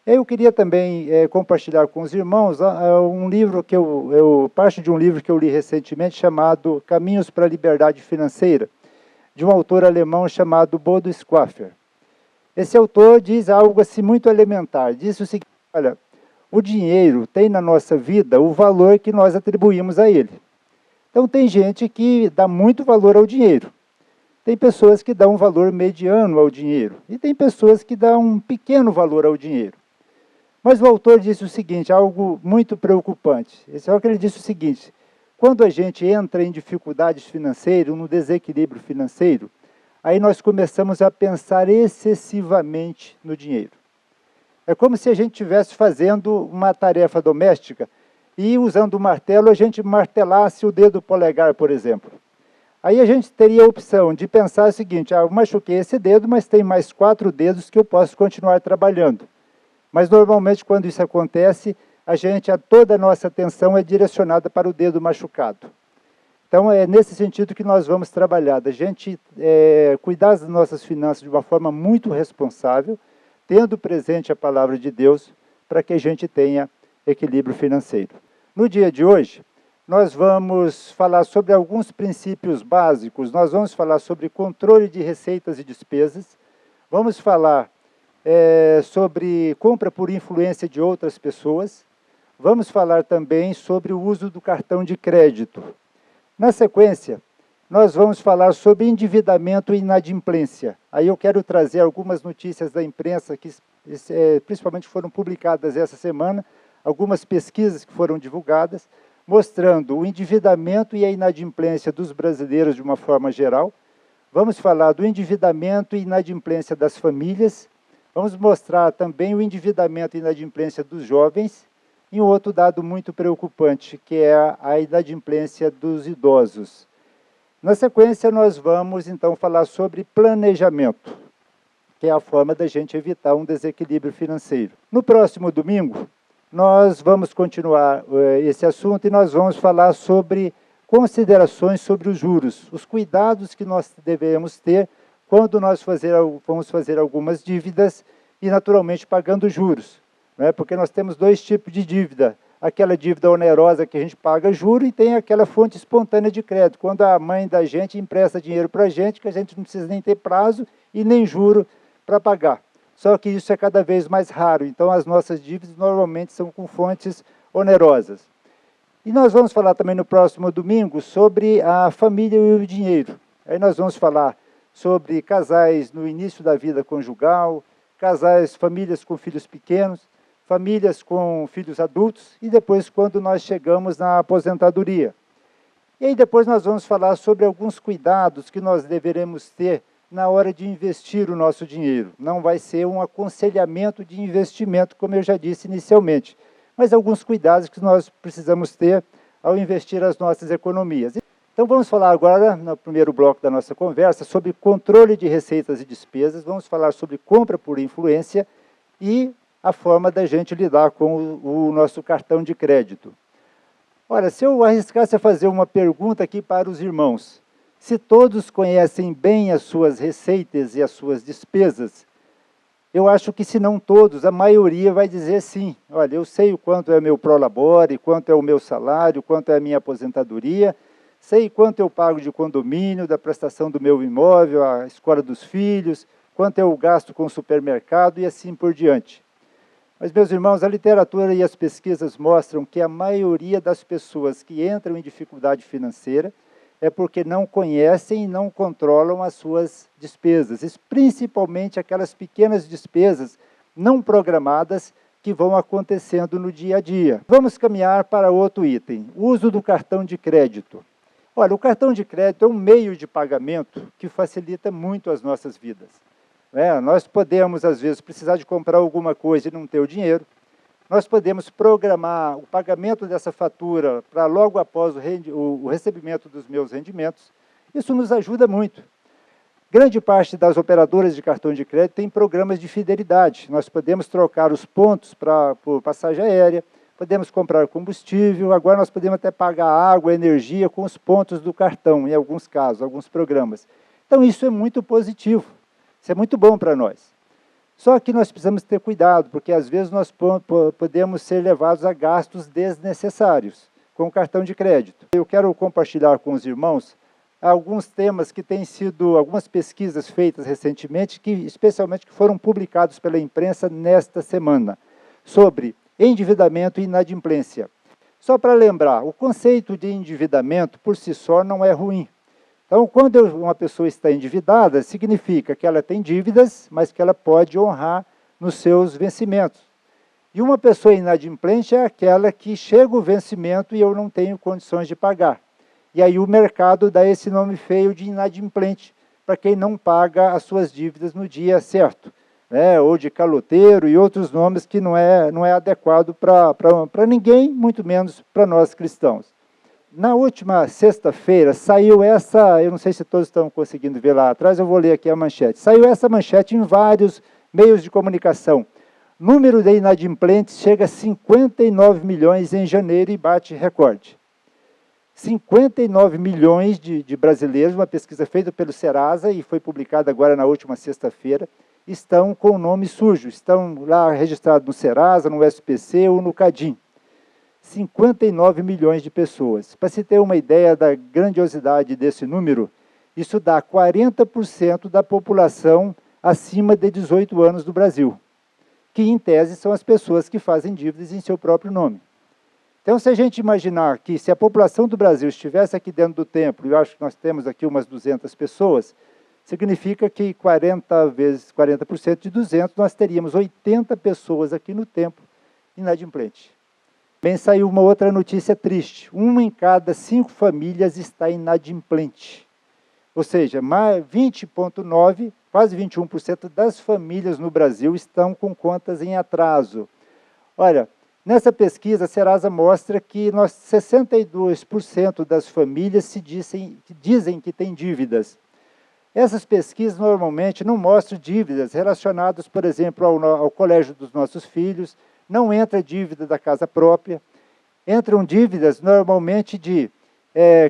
Eu queria também compartilhar com os irmãos um livro que parte de um livro que eu li recentemente chamado Caminhos para a Liberdade Financeira, de um autor alemão chamado Bodo Schäfer. Esse autor diz algo assim muito elementar, diz o seguinte: olha, o dinheiro tem na nossa vida o valor que nós atribuímos a ele. Então tem gente que dá muito valor ao dinheiro. Tem pessoas que dão um valor mediano ao dinheiro. E tem pessoas que dão um pequeno valor ao dinheiro. Mas o autor disse o seguinte, algo muito preocupante. Ele disse o seguinte: quando a gente entra em dificuldades financeiras, no desequilíbrio financeiro, aí nós começamos a pensar excessivamente no dinheiro. É como se a gente estivesse fazendo uma tarefa doméstica e, usando o martelo, a gente martelasse o dedo polegar, por exemplo. Aí a gente teria a opção de pensar o seguinte: eu machuquei esse dedo, mas tem mais 4 dedos que eu posso continuar trabalhando. Mas, normalmente, quando isso acontece, toda a nossa atenção é direcionada para o dedo machucado. Então, é nesse sentido que nós vamos trabalhar, da gente cuidar das nossas finanças de uma forma muito responsável, tendo presente a palavra de Deus, para que a gente tenha equilíbrio financeiro. No dia de hoje, nós vamos falar sobre alguns princípios básicos, nós vamos falar sobre controle de receitas e despesas, vamos falar sobre compra por influência de outras pessoas, vamos falar também sobre o uso do cartão de crédito. Na sequência, nós vamos falar sobre endividamento e inadimplência. Aí eu quero trazer algumas notícias da imprensa que principalmente foram publicadas essa semana, algumas pesquisas que foram divulgadas, mostrando o endividamento e a inadimplência dos brasileiros de uma forma geral. Vamos falar do endividamento e inadimplência das famílias. Vamos mostrar também o endividamento e inadimplência dos jovens e um outro dado muito preocupante, que é a inadimplência dos idosos. Na sequência, nós vamos, então, falar sobre planejamento, que é a forma da gente evitar um desequilíbrio financeiro. No próximo domingo, nós vamos continuar esse assunto e nós vamos falar sobre considerações sobre os juros, os cuidados que nós devemos ter quando nós vamos fazer algumas dívidas e, naturalmente, pagando juros. Né? Porque nós temos 2 tipos de dívida. Aquela dívida onerosa que a gente paga juro e tem aquela fonte espontânea de crédito, quando a mãe da gente empresta dinheiro para a gente, que a gente não precisa nem ter prazo e nem juro para pagar. Só que isso é cada vez mais raro, então as nossas dívidas normalmente são com fontes onerosas. E nós vamos falar também no próximo domingo sobre a família e o dinheiro. Aí nós vamos falar sobre casais no início da vida conjugal, famílias com filhos pequenos, famílias com filhos adultos e depois quando nós chegamos na aposentadoria. E aí depois nós vamos falar sobre alguns cuidados que nós deveremos ter na hora de investir o nosso dinheiro. Não vai ser um aconselhamento de investimento, como eu já disse inicialmente, mas alguns cuidados que nós precisamos ter ao investir as nossas economias. Então vamos falar agora, no primeiro bloco da nossa conversa, sobre controle de receitas e despesas, vamos falar sobre compra por influência e a forma da gente lidar com o nosso cartão de crédito. Olha, se eu arriscasse a fazer uma pergunta aqui para os irmãos, se todos conhecem bem as suas receitas e as suas despesas, eu acho que se não todos, a maioria vai dizer sim. Olha, eu sei o quanto é meu prolabore, quanto é o meu salário, quanto é a minha aposentadoria, sei quanto eu pago de condomínio, da prestação do meu imóvel, a escola dos filhos, quanto eu gasto com o supermercado e assim por diante. Mas, meus irmãos, a literatura e as pesquisas mostram que a maioria das pessoas que entram em dificuldade financeira é porque não conhecem e não controlam as suas despesas, principalmente aquelas pequenas despesas não programadas que vão acontecendo no dia a dia. Vamos caminhar para outro item, o uso do cartão de crédito. Olha, o cartão de crédito é um meio de pagamento que facilita muito as nossas vidas. Nós podemos, às vezes, precisar de comprar alguma coisa e não ter o dinheiro. Nós podemos programar o pagamento dessa fatura para logo após o recebimento dos meus rendimentos. Isso nos ajuda muito. Grande parte das operadoras de cartão de crédito tem programas de fidelidade. Nós podemos trocar os pontos por passagem aérea, podemos comprar combustível, agora nós podemos até pagar água, energia com os pontos do cartão, em alguns casos, alguns programas. Então isso é muito positivo, isso é muito bom para nós. Só que nós precisamos ter cuidado, porque às vezes nós podemos ser levados a gastos desnecessários com o cartão de crédito. Eu quero compartilhar com os irmãos alguns temas que têm sido, algumas pesquisas feitas recentemente, especialmente que foram publicados pela imprensa nesta semana, sobre endividamento e inadimplência. Só para lembrar, o conceito de endividamento por si só não é ruim. Então, quando uma pessoa está endividada, significa que ela tem dívidas, mas que ela pode honrar nos seus vencimentos. E uma pessoa inadimplente é aquela que chega o vencimento e eu não tenho condições de pagar. E aí o mercado dá esse nome feio de inadimplente, para quem não paga as suas dívidas no dia certo, né? Ou de caloteiro e outros nomes que não é adequado para ninguém, muito menos para nós cristãos. Na última sexta-feira saiu essa, eu não sei se todos estão conseguindo ver lá atrás, eu vou ler aqui a manchete. Saiu essa manchete em vários meios de comunicação. Número de inadimplentes chega a 59 milhões em janeiro e bate recorde. 59 milhões de brasileiros, uma pesquisa feita pelo Serasa e foi publicada agora na última sexta-feira, estão com o nome sujo, estão lá registrados no Serasa, no SPC ou no Cadim. 59 milhões de pessoas. Para se ter uma ideia da grandiosidade desse número, isso dá 40% da população acima de 18 anos do Brasil, que em tese são as pessoas que fazem dívidas em seu próprio nome. Então, se a gente imaginar que se a população do Brasil estivesse aqui dentro do templo, eu acho que nós temos aqui umas 200 pessoas, significa que 40 vezes 40% de 200, nós teríamos 80 pessoas aqui no templo inadimplentes. Também saiu uma outra notícia triste. 1 em cada 5 famílias está inadimplente. Ou seja, 20,9%, quase 21% das famílias no Brasil estão com contas em atraso. Olha, nessa pesquisa, a Serasa mostra que 62% das famílias dizem que têm dívidas. Essas pesquisas normalmente não mostram dívidas relacionadas, por exemplo, ao colégio dos nossos filhos, não entra dívida da casa própria, entram dívidas normalmente de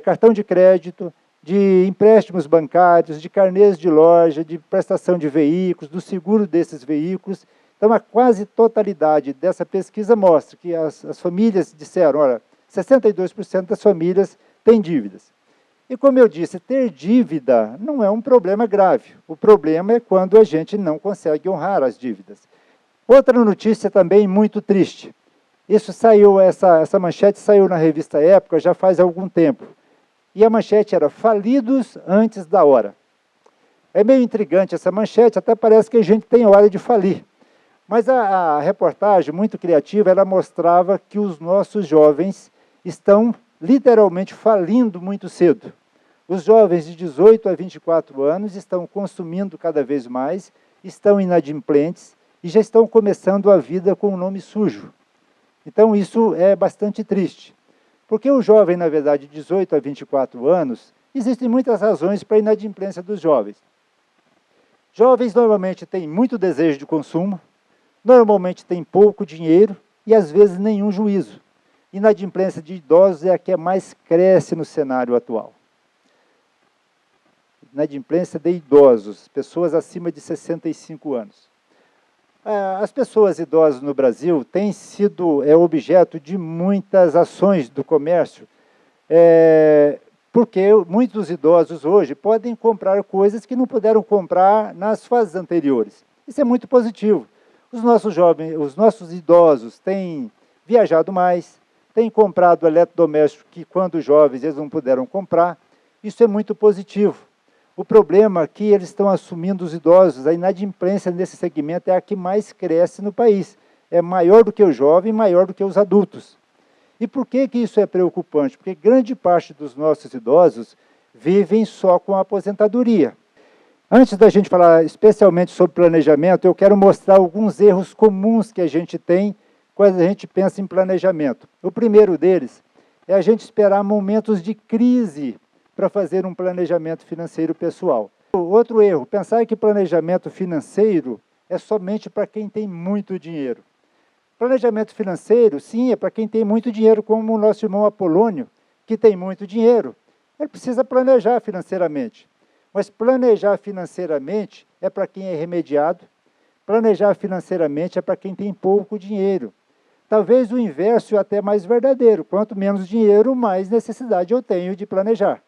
cartão de crédito, de empréstimos bancários, de carnês de loja, de prestação de veículos, do seguro desses veículos. Então, a quase totalidade dessa pesquisa mostra que as famílias disseram, olha, 62% das famílias têm dívidas. E como eu disse, ter dívida não é um problema grave. O problema é quando a gente não consegue honrar as dívidas. Outra notícia também muito triste. Isso saiu, essa manchete saiu na revista Época já faz algum tempo. E a manchete era falidos antes da hora. É meio intrigante essa manchete, até parece que a gente tem hora de falir. Mas a reportagem, muito criativa, ela mostrava que os nossos jovens estão literalmente falindo muito cedo. Os jovens de 18 a 24 anos estão consumindo cada vez mais, estão inadimplentes e já estão começando a vida com o nome sujo. Então isso é bastante triste. Porque o jovem, na verdade, de 18 a 24 anos, existem muitas razões para a inadimplência dos jovens. Jovens normalmente têm muito desejo de consumo, normalmente têm pouco dinheiro e às vezes nenhum juízo. Inadimplência de idosos é a que mais cresce no cenário atual. Inadimplência de idosos, pessoas acima de 65 anos. As pessoas idosas no Brasil têm sido objeto de muitas ações do comércio, porque muitos idosos hoje podem comprar coisas que não puderam comprar nas fases anteriores. Isso é muito positivo. Os nossos jovens, os nossos idosos têm viajado mais, têm comprado eletrodomésticos que quando jovens eles não puderam comprar. Isso é muito positivo. O problema é que eles estão assumindo os idosos, a inadimplência nesse segmento é a que mais cresce no país. É maior do que o jovem, maior do que os adultos. E por que isso é preocupante? Porque grande parte dos nossos idosos vivem só com a aposentadoria. Antes da gente falar especialmente sobre planejamento, eu quero mostrar alguns erros comuns que a gente tem quando a gente pensa em planejamento. O primeiro deles é a gente esperar momentos de crise para fazer um planejamento financeiro pessoal. Outro erro, pensar que planejamento financeiro é somente para quem tem muito dinheiro. Planejamento financeiro, sim, é para quem tem muito dinheiro, como o nosso irmão Apolônio, que tem muito dinheiro. Ele precisa planejar financeiramente. Mas planejar financeiramente é para quem é remediado, Planejar financeiramente é para quem tem pouco dinheiro. Talvez o inverso é até mais verdadeiro. Quanto menos dinheiro, mais necessidade eu tenho de planejar.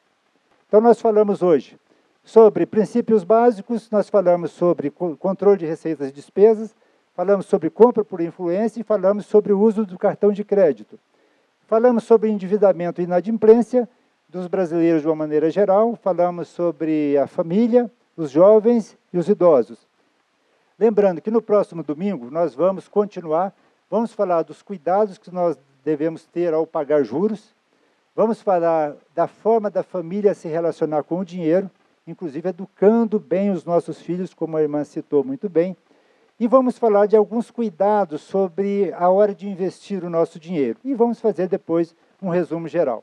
Então, nós falamos hoje sobre princípios básicos, nós falamos sobre controle de receitas e despesas, falamos sobre compra por influência e falamos sobre o uso do cartão de crédito. Falamos sobre endividamento e inadimplência dos brasileiros de uma maneira geral, falamos sobre a família, os jovens e os idosos. Lembrando que no próximo domingo nós vamos continuar, vamos falar dos cuidados que nós devemos ter ao pagar juros, vamos falar da forma da família se relacionar com o dinheiro, inclusive educando bem os nossos filhos, como a irmã citou muito bem, e vamos falar de alguns cuidados sobre a hora de investir o nosso dinheiro. E vamos fazer depois um resumo geral.